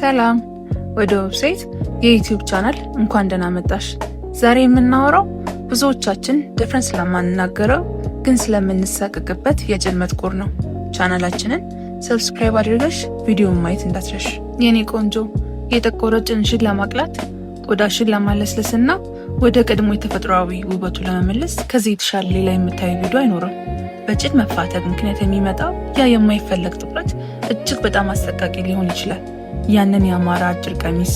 ሰላም ወደ ዌብሳይት የዩቲዩብ ቻናል እንኳን ደህና መጣሽ። ዛሬ የምናወራው ብዙዎቻችን ደፍረን ስለማንናገረው ግን ስለምንሳቀቅበት የጭን መጥቆር ነው። ቻናላችንን ሰብስክራይብ አድርገሽ ቪዲዮውን ማየት እንዳትረሽ። የኔ ቆንጆ የጠቆረ ጭንሽን ለማቅላት ቆዳሽን ለማለስለስና ወደ ቀድሞ የተፈጥሯዊ ውበቱ ለመመለስ ከዚህ የተሻለ ሌላ የምታዩ ቪዲዮ አይኖርም። በጭን መፋተግ ምክንያት የሚመጣው ያ የማይፈለግ ጥቁረት እጅግ በጣም አሰቃቂ ሊሆን ይችላል። ያንን ያማረ አጭር ቀሚስ፣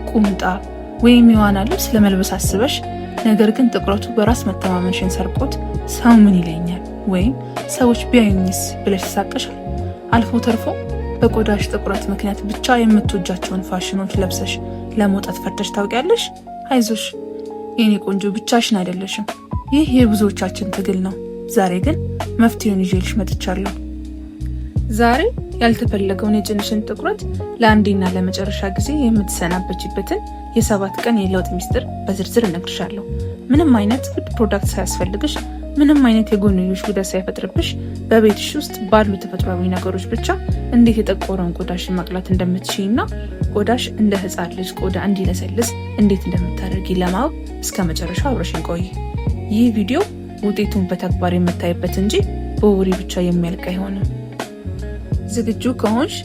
ቁምጣ ወይም የዋና ልብስ ለመልበስ አስበሽ ነገር ግን ጥቁረቱ በራስ መተማመንሽን ሰርቆት ሰው ምን ይለኛል ወይም ሰዎች ቢያዩኝስ ብለሽ ተሳቀሻል። አልፎ ተርፎ በቆዳሽ ጥቁረት ምክንያት ብቻ የምትወጃቸውን ፋሽኖች ለብሰሽ ለመውጣት ፈርተሽ ታውቂያለሽ? አይዞሽ የኔ ቆንጆ ብቻሽን አይደለሽም። ይህ የብዙዎቻችን ትግል ነው። ዛሬ ግን መፍትሄውን ይዤልሽ መጥቻለሁ። ዛሬ ያልተፈለገውን የጭንሽን ጥቁረት ለአንዴና ለመጨረሻ ጊዜ የምትሰናበችበትን የ7 ቀን የለውጥ ሚስጥር በዝርዝር እነግርሻለሁ። ምንም አይነት ውድ ፕሮዳክት ሳያስፈልግሽ፣ ምንም አይነት የጎንዮሽ ጉዳት ሳይፈጥርብሽ በቤትሽ ውስጥ ባሉ ተፈጥሯዊ ነገሮች ብቻ እንዴት የጠቆረውን ቆዳሽን ማቅላት እንደምትችይና ቆዳሽ እንደ ሕፃን ልጅ ቆዳ እንዲለሰልስ እንዴት እንደምታደርጊ ለማወቅ እስከ መጨረሻው አብረሽን ቆይ። ይህ ቪዲዮ ውጤቱን በተግባር የምታይበት እንጂ በወሬ ብቻ የሚያልቅ አይሆንም። ዝግጁ ከሆንሽ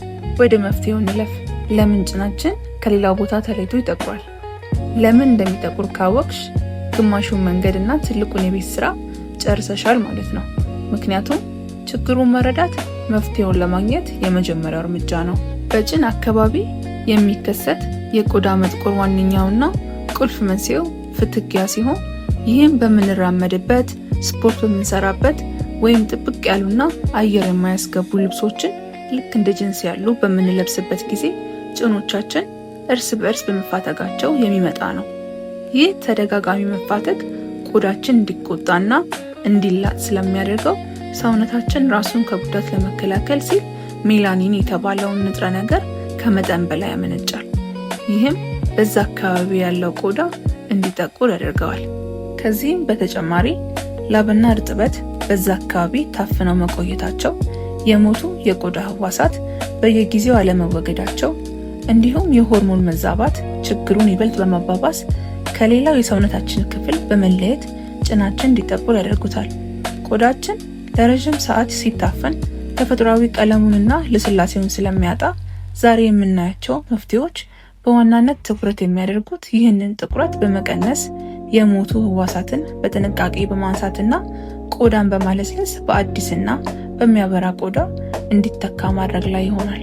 ወደ መፍትሄው እንለፍ። ለምን ጭናችን ከሌላው ቦታ ተለይቶ ይጠቁራል? ለምን እንደሚጠቁር ካወቅሽ ግማሹን መንገድና ትልቁን የቤት ስራ ጨርሰሻል ማለት ነው። ምክንያቱም ችግሩን መረዳት መፍትሄውን ለማግኘት የመጀመሪያው እርምጃ ነው። በጭን አካባቢ የሚከሰት የቆዳ መጥቆር ዋነኛውና ቁልፍ መንስኤው ፍትጊያ ሲሆን ይህም በምንራመድበት፣ ስፖርት በምንሰራበት ወይም ጥብቅ ያሉና አየር የማያስገቡ ልብሶችን ልክ እንደ ጂንስ ያሉ በምንለብስበት ጊዜ ጭኖቻችን እርስ በእርስ በመፋተጋቸው የሚመጣ ነው። ይህ ተደጋጋሚ መፋተግ ቆዳችን እንዲቆጣና እንዲላጥ ስለሚያደርገው ሰውነታችን ራሱን ከጉዳት ለመከላከል ሲል ሜላኒን የተባለውን ንጥረ ነገር ከመጠን በላይ ያመነጫል። ይህም በዛ አካባቢ ያለው ቆዳ እንዲጠቁር ያደርገዋል። ከዚህም በተጨማሪ ላብና እርጥበት በዛ አካባቢ ታፍነው መቆየታቸው፣ የሞቱ የቆዳ ህዋሳት በየጊዜው አለመወገዳቸው እንዲሁም የሆርሞን መዛባት ችግሩን ይበልጥ በማባባስ ከሌላው የሰውነታችን ክፍል በመለየት ጭናችን እንዲጠቁር ያደርጉታል። ቆዳችን ለረዥም ሰዓት ሲታፈን ተፈጥሯዊ ቀለሙንና ልስላሴውን ስለሚያጣ ዛሬ የምናያቸው መፍትሄዎች በዋናነት ትኩረት የሚያደርጉት ይህንን ጥቁረት በመቀነስ የሞቱ ህዋሳትን በጥንቃቄ በማንሳትና ቆዳን በማለስለስ በአዲስና በሚያበራ ቆዳ እንዲተካ ማድረግ ላይ ይሆናል።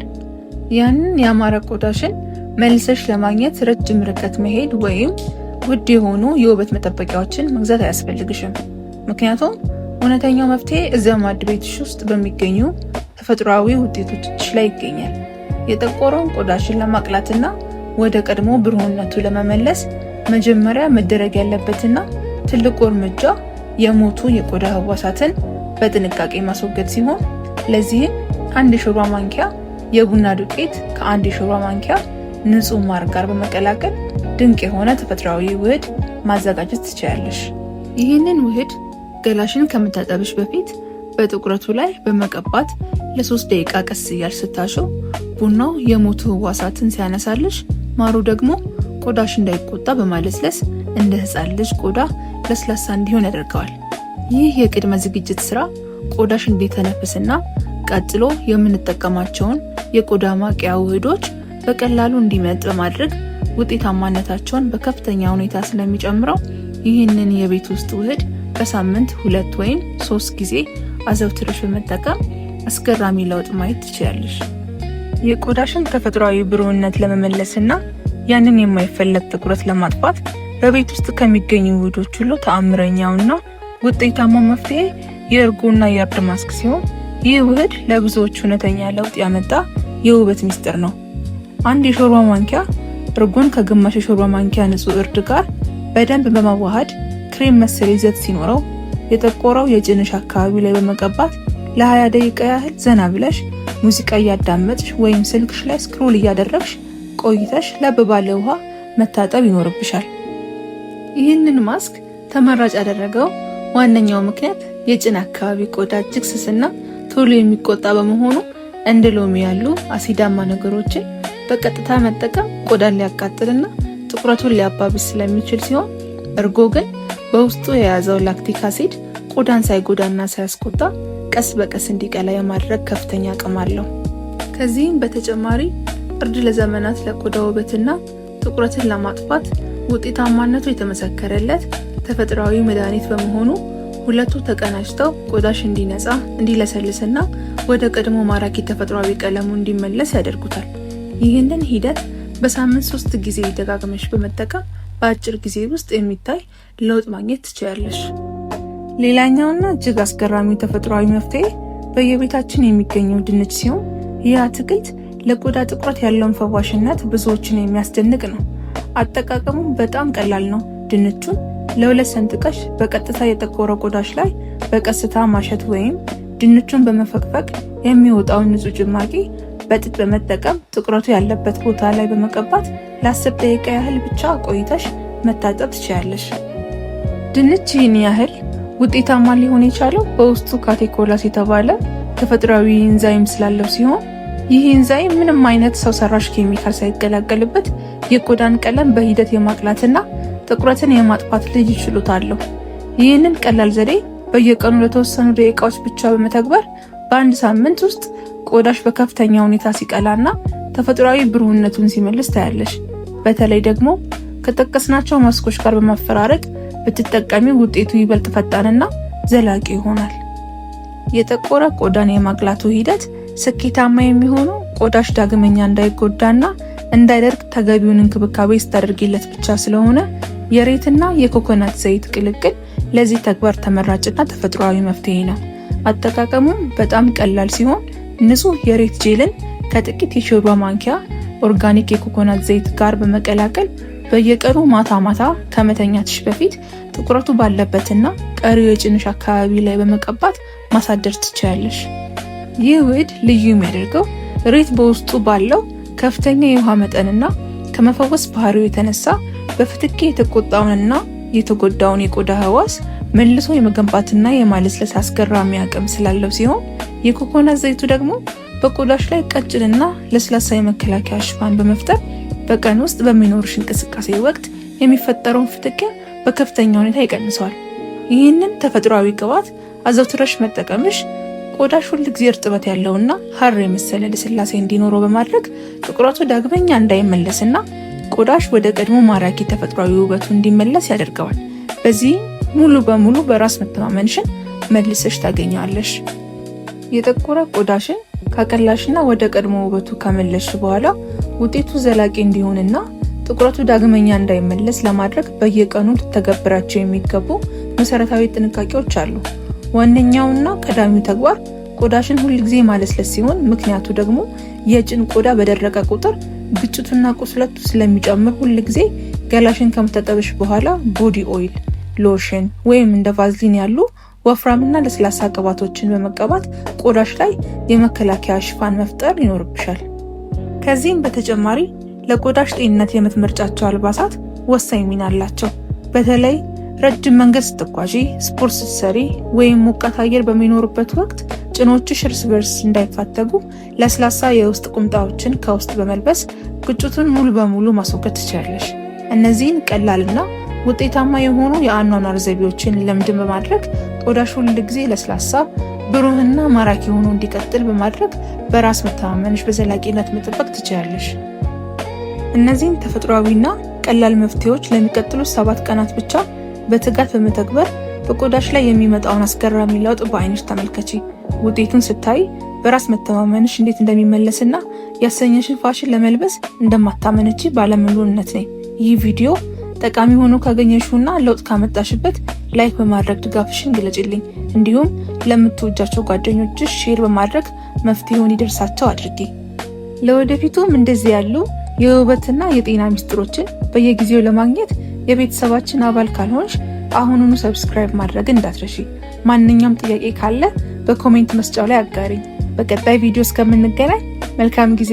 ያንን ያማረ ቆዳሽን መልሰሽ ለማግኘት ረጅም ርቀት መሄድ ወይም ውድ የሆኑ የውበት መጠበቂያዎችን መግዛት አያስፈልግሽም። ምክንያቱም እውነተኛው መፍትሄ እዚያው ማድ ቤትሽ ውስጥ በሚገኙ ተፈጥሯዊ ውጤቶችሽ ላይ ይገኛል። የጠቆረውን ቆዳሽን ለማቅላትና ወደ ቀድሞ ብሩህነቱ ለመመለስ መጀመሪያ መደረግ ያለበትና ትልቁ እርምጃ የሞቱ የቆዳ ህዋሳትን በጥንቃቄ ማስወገድ ሲሆን ለዚህም 1 የሾርባ ማንኪያ የቡና ዱቄት ከ1 የሾርባ ማንኪያ ንጹህ ማር ጋር በመቀላቀል ድንቅ የሆነ ተፈጥሯዊ ውህድ ማዘጋጀት ትችላለሽ። ይህንን ውህድ ገላሽን ከመታጠብሽ በፊት በጥቁረቱ ላይ በመቀባት ለ3 ደቂቃ ቀስ እያልሽ ስታሽው ቡናው የሞቱ ህዋሳትን ሲያነሳልሽ፣ ማሩ ደግሞ ቆዳሽ እንዳይቆጣ በማለስለስ እንደ ሕፃን ልጅ ቆዳ ለስላሳ እንዲሆን ያደርገዋል። ይህ የቅድመ ዝግጅት ስራ ቆዳሽ እንዲተነፍስና ቀጥሎ የምንጠቀማቸውን የቆዳ ማቅያ ውህዶች በቀላሉ እንዲመጥ በማድረግ ውጤታማነታቸውን በከፍተኛ ሁኔታ ስለሚጨምረው ይህንን የቤት ውስጥ ውህድ በሳምንት 2 ወይም 3 ጊዜ አዘውትረሽ በመጠቀም አስገራሚ ለውጥ ማየት ትችላለሽ። የቆዳሽን ተፈጥሯዊ ብሩህነት ለመመለስና ያንን የማይፈለግ ጥቁረት ለማጥፋት በቤት ውስጥ ከሚገኙ ውህዶች ሁሉ ተአምረኛውና ውጤታማው መፍትሄ የእርጎና የእርድ ማስክ ሲሆን ይህ ውህድ ለብዙዎች እውነተኛ ለውጥ ያመጣ የውበት ሚስጥር ነው። 1 የሾርባ ማንኪያ እርጎን ከግማሽ የሾርባ ማንኪያ ንጹህ እርድ ጋር በደንብ በማዋሃድ ክሬም መሰል ይዘት ሲኖረው የጠቆረው የጭንሽ አካባቢ ላይ በመቀባት ለ20 ደቂቃ ያህል ዘና ብለሽ ሙዚቃ እያዳመጥሽ ወይም ስልክሽ ላይ ስክሮል እያደረግሽ ቆይተሽ ለብ ባለ ውሃ መታጠብ ይኖርብሻል። ይህንን ማስክ ተመራጭ ያደረገው ዋነኛው ምክንያት የጭን አካባቢ ቆዳ እጅግ ስስና ቶሎ የሚቆጣ በመሆኑ እንደ ሎሚ ያሉ አሲዳማ ነገሮችን በቀጥታ መጠቀም ቆዳን ሊያቃጥልና ጥቁረቱን ሊያባብስ ስለሚችል ሲሆን እርጎ ግን በውስጡ የያዘው ላክቲክ አሲድ ቆዳን ሳይጎዳና ሳያስቆጣ ቀስ በቀስ እንዲቀላ የማድረግ ከፍተኛ አቅም አለው። ከዚህም በተጨማሪ እርድ ለዘመናት ለቆዳ ውበትና ጥቁረትን ለማጥፋት ውጤታማነቱ የተመሰከረለት ተፈጥሯዊ መድኃኒት በመሆኑ ሁለቱ ተቀናጅተው ቆዳሽ እንዲነጻ፣ እንዲለሰልስና ወደ ቀድሞ ማራኪ ተፈጥሯዊ ቀለሙ እንዲመለስ ያደርጉታል። ይህንን ሂደት በሳምንት 3 ጊዜ ደጋግመሽ በመጠቀም በአጭር ጊዜ ውስጥ የሚታይ ለውጥ ማግኘት ትችያለሽ። ሌላኛውና እጅግ አስገራሚው ተፈጥሯዊ መፍትሄ በየቤታችን የሚገኘው ድንች ሲሆን ይህ አትክልት ለቆዳ ጥቁረት ያለውን ፈዋሽነት ብዙዎችን የሚያስደንቅ ነው። አጠቃቀሙ በጣም ቀላል ነው። ድንቹን ለ2 ሰንጥቀሽ በቀጥታ የጠቆረ ቆዳሽ ላይ በቀስታ ማሸት ወይም ድንቹን በመፈቅፈቅ የሚወጣውን ንጹህ ጭማቂ በጥጥ በመጠቀም ጥቁረቱ ያለበት ቦታ ላይ በመቀባት ለ10 ደቂቃ ያህል ብቻ ቆይተሽ መታጠብ ትችያለሽ። ድንች ይህን ያህል ውጤታማ ሊሆን የቻለው በውስጡ ካቴኮላስ የተባለ ተፈጥሯዊ ኢንዛይም ስላለው ሲሆን ይህ ኢንዛይም ምንም አይነት ሰው ሰራሽ ኬሚካል ሳይቀላቀልበት የቆዳን ቀለም በሂደት የማቅላትና ጥቁረትን የማጥፋት ልዩ ችሎታ አለው። ይህንን ቀላል ዘዴ በየቀኑ ለተወሰኑ ደቂቃዎች ብቻ በመተግበር በአንድ ሳምንት ውስጥ ቆዳሽ በከፍተኛ ሁኔታ ሲቀላና ተፈጥሯዊ ብሩህነቱን ሲመልስ ታያለሽ። በተለይ ደግሞ ከጠቀስናቸው ማስኮች ጋር በማፈራረቅ ብትጠቀሚ ውጤቱ ይበልጥ ፈጣንና ዘላቂ ይሆናል። የጠቆረ ቆዳን የማቅላቱ ሂደት ስኬታማ የሚሆነው ቆዳሽ ዳግመኛ እንዳይጎዳና እንዳይደርቅ ተገቢውን እንክብካቤ ስታደርጊለት ብቻ ስለሆነ የሬትና የኮኮናት ዘይት ቅልቅል ለዚህ ተግባር ተመራጭና ተፈጥሯዊ መፍትሄ ነው። አጠቃቀሙም በጣም ቀላል ሲሆን ንጹህ የሬት ጄልን ከጥቂት የሾርባ ማንኪያ ኦርጋኒክ የኮኮናት ዘይት ጋር በመቀላቀል በየቀኑ ማታ ማታ ከመተኛትሽ በፊት ጥቁረቱ ባለበትና ቀሪው የጭንሽ አካባቢ ላይ በመቀባት ማሳደር ትችያለሽ። ይህ ውህድ ልዩ የሚያደርገው ሬት በውስጡ ባለው ከፍተኛ የውሃ መጠንና ከመፈወስ ባህሪው የተነሳ በፍትኬ የተቆጣውንና የተጎዳውን የቆዳ ህዋስ መልሶ የመገንባትና የማለስለስ አስገራሚ አቅም ስላለው ሲሆን የኮኮናት ዘይቱ ደግሞ በቆዳሽ ላይ ቀጭንና ለስላሳ የመከላከያ ሽፋን በመፍጠር በቀን ውስጥ በሚኖርሽ እንቅስቃሴ ወቅት የሚፈጠረውን ፍትኪያ በከፍተኛ ሁኔታ ይቀንሰዋል። ይህንን ተፈጥሯዊ ቅባት አዘውትረሽ መጠቀምሽ ቆዳሽ ሁል ጊዜ እርጥበት ያለውና ሐር የመሰለ ልስላሴ እንዲኖረው በማድረግ ጥቁረቱ ዳግመኛ እንዳይመለስና ቆዳሽ ወደ ቀድሞ ማራኪ ተፈጥሯዊ ውበቱ እንዲመለስ ያደርገዋል። በዚህ ሙሉ በሙሉ በራስ መተማመንሽን መልሰሽ ታገኛለሽ። የጠቆረ ቆዳሽን ካቀላሽና ወደ ቀድሞ ውበቱ ከመለስሽ በኋላ ውጤቱ ዘላቂ እንዲሆንና ጥቁረቱ ዳግመኛ እንዳይመለስ ለማድረግ በየቀኑ ልትተገብራቸው የሚገቡ መሰረታዊ ጥንቃቄዎች አሉ። ዋነኛውና ቀዳሚው ተግባር ቆዳሽን ሁልጊዜ ማለስለስ ሲሆን ምክንያቱ ደግሞ የጭን ቆዳ በደረቀ ቁጥር ግጭቱና ቁስለቱ ስለሚጨምር ሁልጊዜ ገላሽን ከመታጠብሽ በኋላ ቦዲ ኦይል፣ ሎሽን ወይም እንደ ቫዝሊን ያሉ ወፍራምና ለስላሳ ቅባቶችን በመቀባት ቆዳሽ ላይ የመከላከያ ሽፋን መፍጠር ይኖርብሻል። ከዚህም በተጨማሪ ለቆዳሽ ጤንነት የምትመርጫቸው አልባሳት ወሳኝ ሚና አላቸው። በተለይ ረጅም መንገድ ስትጓዢ፣ ስፖርት ስትሰሪ ወይም ሞቃት አየር በሚኖርበት ወቅት ጭኖችሽ እርስ በርስ እንዳይፋተጉ ለስላሳ የውስጥ ቁምጣዎችን ከውስጥ በመልበስ ግጭቱን ሙሉ በሙሉ ማስወገድ ትችላለሽ። እነዚህን ቀላልና ውጤታማ የሆኑ የአኗኗር ዘይቤዎችን ልምድን በማድረግ ቆዳሽ ሁል ጊዜ ለስላሳ፣ ብሩህና ማራኪ ሆኖ እንዲቀጥል በማድረግ በራስ መተማመንሽ በዘላቂነት መጠበቅ ትችላለሽ። እነዚህን ተፈጥሯዊና ቀላል መፍትሄዎች ለሚቀጥሉት 7 ቀናት ብቻ በትጋት በመተግበር በቆዳሽ ላይ የሚመጣውን አስገራሚ ለውጥ በአይንሽ ተመልከቺ። ውጤቱን ስታይ በራስ መተማመንሽ እንዴት እንደሚመለስና ያሰኘሽን ፋሽን ለመልበስ እንደማታመነቺ ባለሙሉ እምነት ነኝ። ይህ ቪዲዮ ጠቃሚ ሆኖ ካገኘሽውና ለውጥ ካመጣሽበት ላይክ በማድረግ ድጋፍሽን ግለጪልኝ። እንዲሁም ለምትወጃቸው ጓደኞችሽ ሼር በማድረግ መፍትሄውን ይደርሳቸው አድርጊ። ለወደፊቱም እንደዚህ ያሉ የውበትና የጤና ሚስጥሮችን በየጊዜው ለማግኘት የቤተሰባችን አባል ካልሆንሽ አሁኑኑ ሰብስክራይብ ማድረግ እንዳትረሺ። ማንኛውም ጥያቄ ካለ በኮሜንት መስጫው ላይ አጋሪኝ። በቀጣይ ቪዲዮ እስከምንገናኝ መልካም ጊዜ።